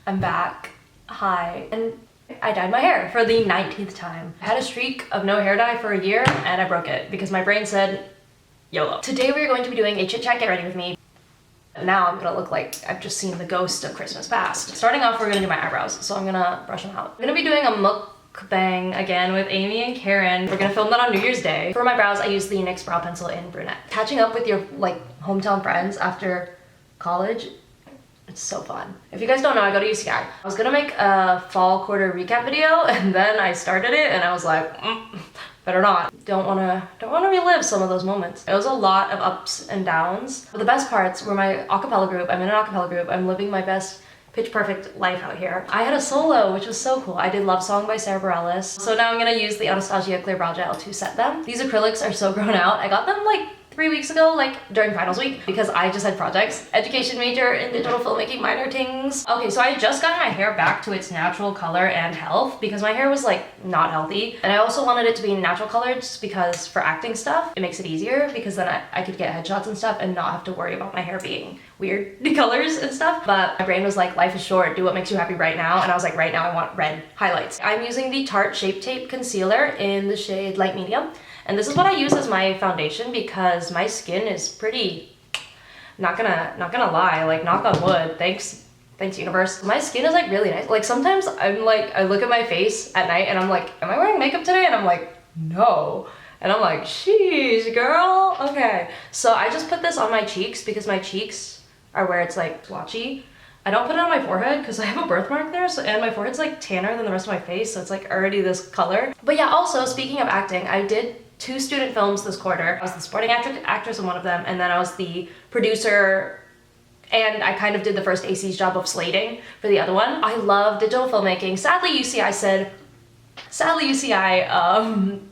I'm back. Hi. And I dyed my hair for the 19th time. I had a streak of no hair dye for a year and I broke it because my brain said, YOLO. Today we are going to be doing a chit chat get ready with me. Now I'm gonna look like I've just seen the ghost of Christmas past. Starting off, we're gonna do my eyebrows, so I'm gonna brush them out. I'm gonna be doing a mukbang again with Amy and Karen. We're gonna film that on New Year's Day. For my brows, I use the NYX brow pencil in brunette. Catching up with your hometown friends after college, it's so fun. If you guys don't know, I go to UCI. I was gonna make a fall quarter recap video and then I started it and I was like, better not. Don't wanna relive some of those moments. It was a lot of ups and downs. But the best parts were my acapella group. I'm in an acapella group. I'm living my best pitch perfect life out here. I had a solo, which was so cool. I did Love Song by Sarah Bareilles. So now I'm gonna use the Anastasia clear brow gel to set them. These acrylics are so grown out. I got them like 3 weeks ago, like during finals week, because I just had projects. Education major in digital filmmaking, minor things. Okay, so I just got my hair back to its natural color and health because my hair was like not healthy. And I also wanted it to be natural color just because for acting stuff, it makes it easier because then I could get headshots and stuff and not have to worry about my hair being weird colors and stuff. But my brain was like, life is short, do what makes you happy right now. And I was like, right now I want red highlights. I'm using the Tarte Shape Tape Concealer in the shade Light Medium. And this is what I use as my foundation because my skin is pretty, not gonna lie, like knock on wood, thanks universe. My skin is like really nice. Like sometimes I'm like, I look at my face at night and I'm like, am I wearing makeup today? And I'm like, no. And I'm like, sheesh, girl, okay. So I just put this on my cheeks because my cheeks are where it's like splotchy. I don't put it on my forehead because I have a birthmark there, so, and my forehead's like tanner than the rest of my face, so it's like already this color. But yeah, also speaking of acting, I did 2 student films this quarter. I was the supporting actress in one of them, and then I was the producer, and I kind of did the first AC's job of slating for the other one. I love digital filmmaking. Sadly, UCI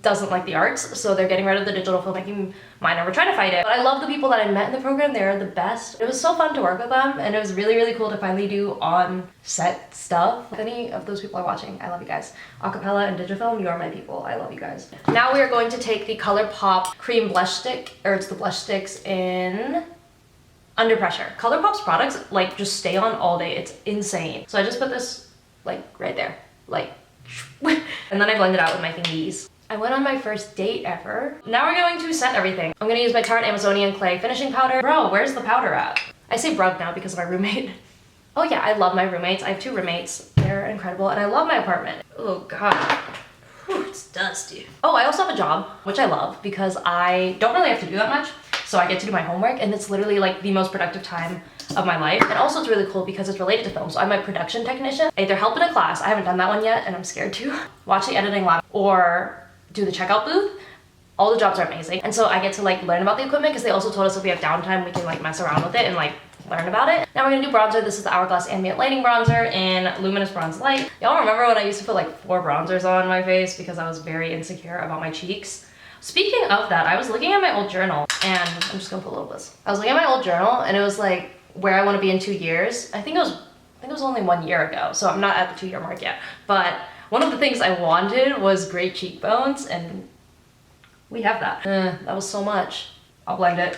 doesn't like the arts, so they're getting rid of the digital filmmaking minor. We're trying to fight it. But I love the people that I met in the program. They're the best. It was so fun to work with them, and it was really, really cool to finally do on-set stuff. If any of those people are watching, I love you guys. Acapella and Digifilm, you are my people. I love you guys. Now we are going to take the Colourpop cream blush stick, or it's the blush sticks in Under Pressure. Colourpop's products like just stay on all day. It's insane. So I just put this like right there, like and then I blend it out with my fingies. I went on my first date ever. Now we're going to set everything. I'm gonna use my Tarte Amazonian Clay finishing powder. Bro, where's the powder at? I say brug now because of my roommate. Oh yeah, I love my roommates. I have 2 roommates. They're incredible and I love my apartment. Oh God. Whew, it's dusty. Oh, I also have a job, which I love because I don't really have to do that much. So I get to do my homework and it's literally like the most productive time of my life. And also it's really cool because it's related to film. So I'm a production technician. I either help in a class, I haven't done that one yet and I'm scared to, watch the editing lab or do the checkout booth. All the jobs are amazing. And so I get to like learn about the equipment because they also told us if we have downtime, we can like mess around with it and like learn about it. Now we're gonna do bronzer. This is the Hourglass Ambient Lighting Bronzer in Luminous Bronze Light. Y'all remember when I used to put like 4 bronzers on my face because I was very insecure about my cheeks? Speaking of that, I was looking at my old journal and I'm just gonna put a little this. I was looking at my old journal and it was like where I want to be in 2 years. I think it was only 1 year ago, so I'm not at the 2-year mark yet. But one of the things I wanted was great cheekbones and we have that. That was so much. I'll blend it.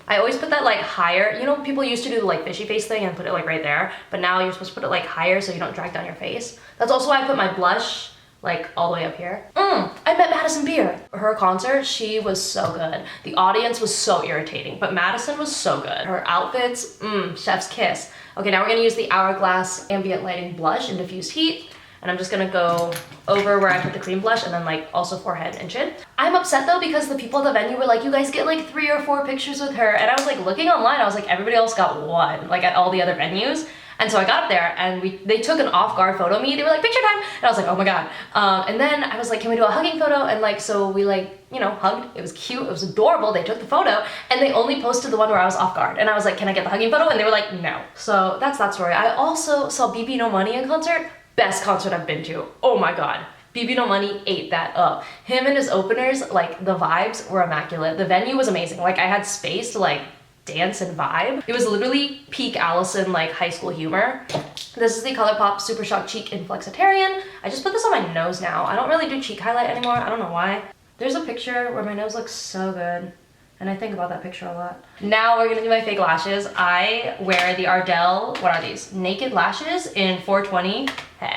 I always put that like higher. You know, people used to do the like fishy face thing and put it like right there, but now you're supposed to put it like higher so you don't drag down your face. That's also why I put my blush like all the way up here. I met Madison Beer. Her concert, she was so good. The audience was so irritating, but Madison was so good. Her outfits, chef's kiss. Okay, now we're gonna use the Hourglass Ambient Lighting Blush in Diffused Heat. And I'm just gonna go over where I put the cream blush and then like also forehead and chin. I'm upset though because the people at the venue were like, you guys get like 3 or 4 pictures with her. And I was like looking online, I was like, everybody else got 1, like at all the other venues. And so I got up there and they took an off-guard photo of me. They were like, picture time. And I was like, oh my God. And then I was like, can we do a hugging photo? And like, so we like, you know, hugged. It was cute. It was adorable. They took the photo and they only posted the one where I was off guard. And I was like, can I get the hugging photo? And they were like, no. So that's that story. I also saw BB No Money in concert. Best concert I've been to. Oh my God. BB No Money ate that up. Him and his openers, like the vibes were immaculate. The venue was amazing. Like I had space to like dance and vibe. It was literally peak Alison like high school humor. This is the Colourpop Super Shock Cheek in Flexitarian. I just put this on my nose now. I don't really do cheek highlight anymore. I don't know why. There's a picture where my nose looks so good. And I think about that picture a lot. Now we're gonna do my fake lashes. I wear the Ardell, what are these? Naked lashes in 420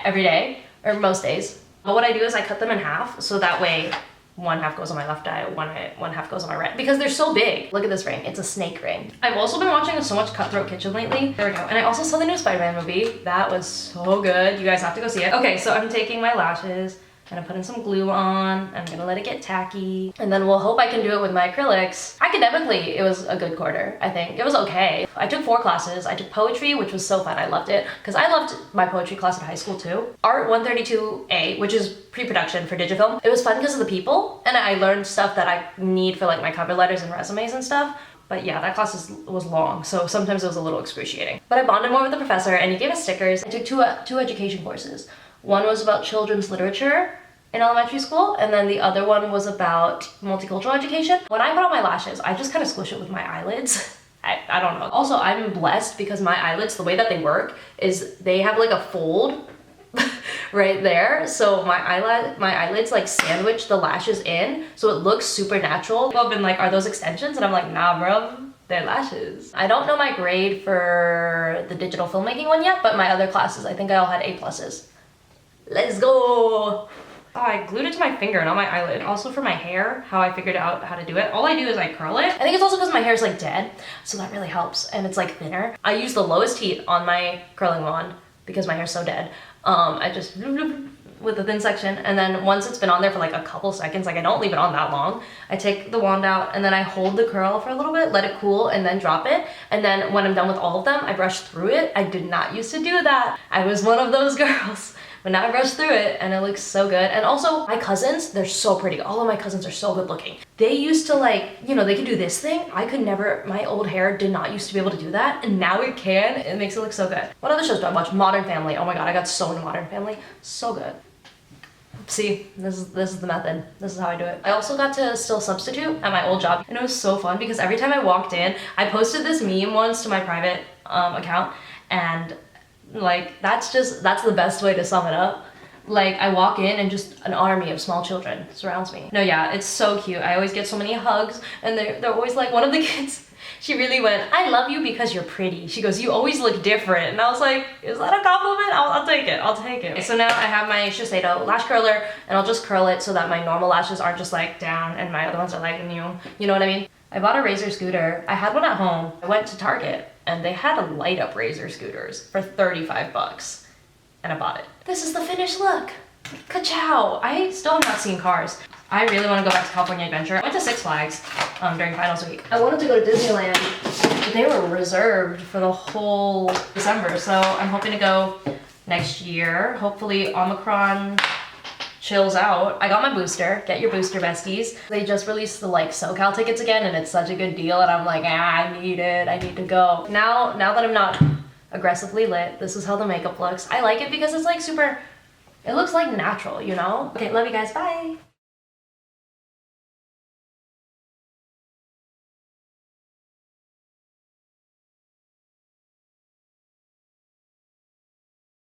every day, or most days. But what I do is I cut them in half, so that way one half goes on my left eye, one half goes on my right. Because they're so big. Look at this ring, it's a snake ring. I've also been watching so much Cutthroat Kitchen lately. There we go. And I also saw the new Spider-Man movie. That was so good. You guys have to go see it. Okay, so I'm taking my lashes, and I'm putting some glue on. I'm gonna let it get tacky. And then we'll hope I can do it with my acrylics. Academically, it was a good quarter, I think. It was okay. I took 4 classes. I took poetry, which was so fun. I loved it. Because I loved my poetry class in high school too. Art 132A, which is pre-production for Digifilm. It was fun because of the people. And I learned stuff that I need for like my cover letters and resumes and stuff. But yeah, that class was long, so sometimes it was a little excruciating. But I bonded more with the professor and he gave us stickers. I took two education courses. One was about children's literature in elementary school, and then the other one was about multicultural education. When I put on my lashes, I just kind of squish it with my eyelids. I don't know. Also, I'm blessed because my eyelids, the way that they work is they have like a fold right there. So my eyelids like sandwich the lashes in, so it looks super natural. People have been like, are those extensions? And I'm like, nah, bro. They're lashes. I don't know my grade for the digital filmmaking one yet, but my other classes, I think I all had A+. Let's go. Oh, I glued it to my finger, not my eyelid. Also for my hair, how I figured out how to do it. All I do is I curl it. I think it's also because my hair is like dead, so that really helps, and it's like thinner. I use the lowest heat on my curling wand because my hair's so dead. I just with the thin section, and then once it's been on there for like a couple seconds, like I don't leave it on that long, I take the wand out and then I hold the curl for a little bit, let it cool, and then drop it. And then when I'm done with all of them, I brush through it. I did not used to do that. I was one of those girls. But now I brush through it and it looks so good. And also my cousins, they're so pretty. All of my cousins are so good looking. They used to like, you know, they could do this thing. I could never, my old hair did not used to be able to do that. And now it can. It makes it look so good. What other shows do I watch? Modern Family. Oh my God, I got so into Modern Family. So good. See, this is the method. This is how I do it. I also got to still substitute at my old job. And it was so fun because every time I walked in, I posted this meme once to my private account, and like that's the best way to sum it up. Like I walk in and just an army of small children surrounds me. No, yeah, it's so cute. I always get so many hugs, and they're always like, one of the kids, she really went, I love you because you're pretty. She goes, you always look different. And I was like, is that a compliment? I'll take it, I'll take it. Okay, so now I have my Shiseido lash curler, and I'll just curl it so that my normal lashes aren't just like down and my other ones are like, you know what I mean? I bought a razor scooter. I had one at home. I went to Target and they had a light up razor scooters for 35 bucks. And I bought it. This is the finished look. Ka-chow. I still have not seen Cars. I really want to go back to California Adventure. I went to Six Flags during finals week. I wanted to go to Disneyland, but they were reserved for the whole December. So I'm hoping to go next year. Hopefully Omicron chills out. I got my booster. Get your booster, besties. They just released the like SoCal tickets again, and it's such a good deal, and I'm like, I need it. I need to go. Now that I'm not aggressively lit, this is how the makeup looks. I like it because it's like super, it looks like natural, you know? Okay, love you guys. Bye.